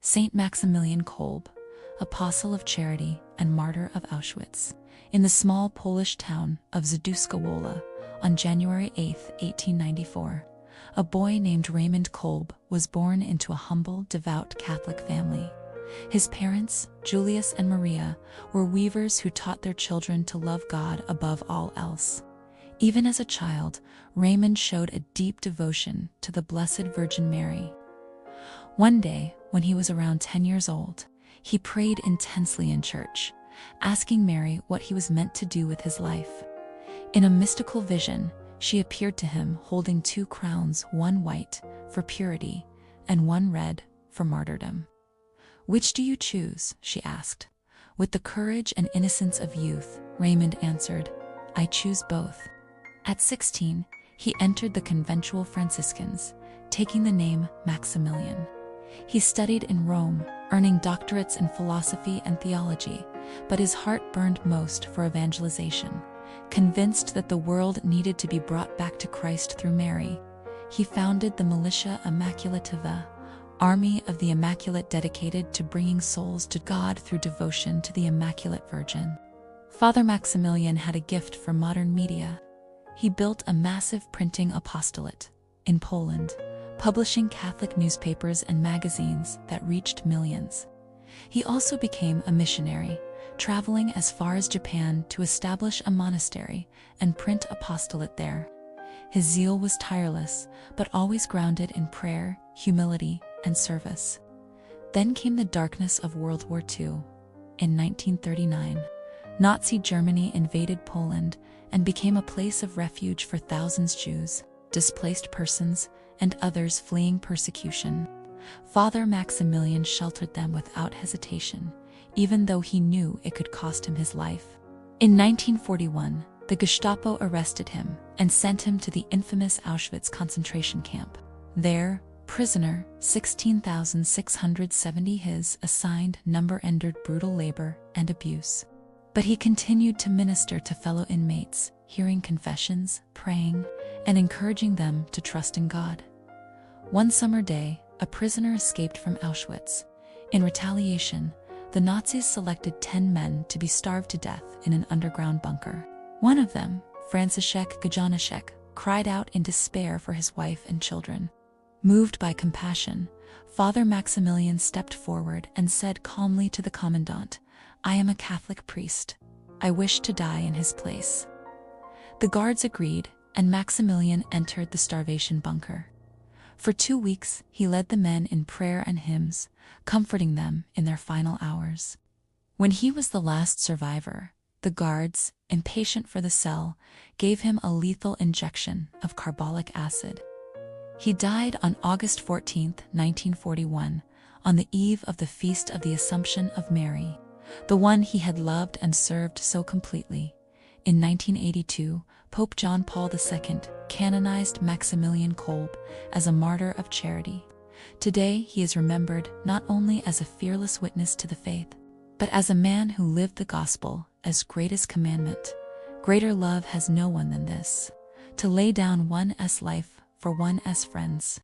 Saint Maximilian Kolbe, Apostle of Charity and Martyr of Auschwitz, in the small Polish town of Zduńska Wola, on January 8, 1894, a boy named Raymund Kolbe was born into a humble, devout Catholic family. His parents, Julius and Maria, were weavers who taught their children to love God above all else. Even as a child, Raymund showed a deep devotion to the Blessed Virgin Mary. One day, when he was around 10 years old, he prayed intensely in church, asking Mary what he was meant to do with his life. In a mystical vision, she appeared to him holding 2 crowns, one white for purity and one red for martyrdom. "Which do you choose?" she asked. With the courage and innocence of youth, Raymund answered, "I choose both." At 16, he entered the Conventual Franciscans, taking the name Maximilian. He studied in Rome, earning doctorates in philosophy and theology, but his heart burned most for evangelization. Convinced that the world needed to be brought back to Christ through Mary, he founded the Militia Immaculatae, Army of the Immaculate dedicated to bringing souls to God through devotion to the Immaculate Virgin. Father Maximilian had a gift for modern media. He built a massive printing apostolate in Poland, publishing Catholic newspapers and magazines that reached millions. He also became a missionary, traveling as far as Japan to establish a monastery and print apostolate there. His zeal was tireless, but always grounded in prayer, humility, and service. Then came the darkness of World War II. In 1939, Nazi Germany invaded Poland and became a place of refuge for thousands of Jews, displaced persons, and others fleeing persecution. Father Maximilian sheltered them without hesitation, even though he knew it could cost him his life. In 1941, the Gestapo arrested him and sent him to the infamous Auschwitz concentration camp. There, prisoner 16,670, his assigned number endured brutal labor and abuse. But he continued to minister to fellow inmates, hearing confessions, praying, and encouraging them to trust in God. One summer day, a prisoner escaped from Auschwitz. In retaliation, the Nazis selected 10 men to be starved to death in an underground bunker. One of them, Franciszek Gajdanaszek, cried out in despair for his wife and children. Moved by compassion, Father Maximilian stepped forward and said calmly to the commandant, "I am a Catholic priest. I wish to die in his place." The guards agreed, and Maximilian entered the starvation bunker. For 2 weeks, he led the men in prayer and hymns, comforting them in their final hours. When he was the last survivor, the guards, impatient for the cell, gave him a lethal injection of carbolic acid. He died on August 14, 1941, on the eve of the Feast of the Assumption of Mary, the one he had loved and served so completely. In 1982, Pope John Paul II canonized Maximilian Kolbe as a martyr of charity. Today, he is remembered not only as a fearless witness to the faith, but as a man who lived the gospel as greatest commandment. Greater love has no one than this, to lay down one's life for one's friends.